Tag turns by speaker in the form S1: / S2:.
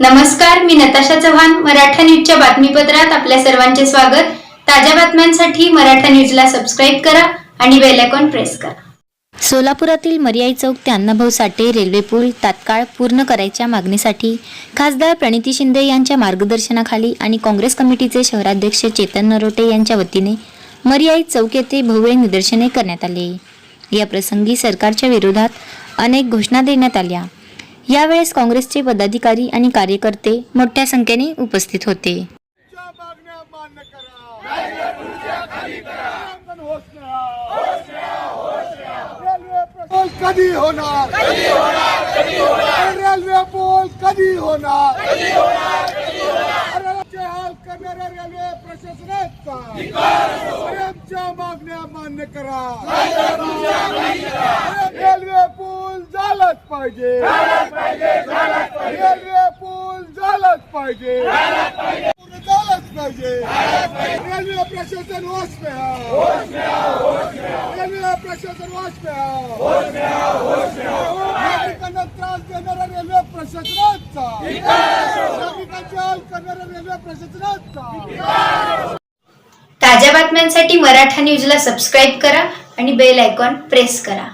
S1: नमस्कार, मी नताशा चव्हाण. मराठा न्यूजच्या बातमीपत्रात आपल्या सर्वांचे स्वागत. ताज्या बातम्यांसाठी मराठा न्यूजला सबस्क्राईब करा आणि बेल आयकॉन प्रेस करा.
S2: सोलापुरातील मर्याई चौक ते अण्णाभाऊ साठे रेल्वे पूल तात्काळ पूर्ण करायच्या मागणीसाठी खासदार प्रणिती शिंदे यांच्या मार्गदर्शनाखाली आणि काँग्रेस कमिटीचे शहराध्यक्ष चेतन नरोटे यांच्या वतीने मर्याई चौक येथे भव्य निदर्शने करण्यात आले. या प्रसंगी सरकारच्या विरोधात अनेक घोषणा देण्यात आल्या. यावेळेस काँग्रेसचे पदाधिकारी आणि कार्यकर्ते मोठ्या संख्येने उपस्थित होते.
S3: कधी होणार रेल्वे पूल कधी होणार हाल करणाऱ्या रेल्वे प्रशासनाचा आमच्या मागण्या मान्य करा. रेल्वे पूल झालाच पाहिजे. रेल्वे पूल झालाच पाहिजे. झालाच पाहिजे. रेल्वे प्रशासन होश में आओ. रेल्वे प्रशासन होश में आओ. नागरिकांना त्रास देणाऱ्या रेल्वे प्रशासनाचा नागरिकांचे हाल करणाऱ्या रेल्वे प्रशासनाचा.
S1: ताज्या बातम्यांसाठी मराठा न्यूजला सबस्क्राईब करा आणि बेल आयकॉन प्रेस करा.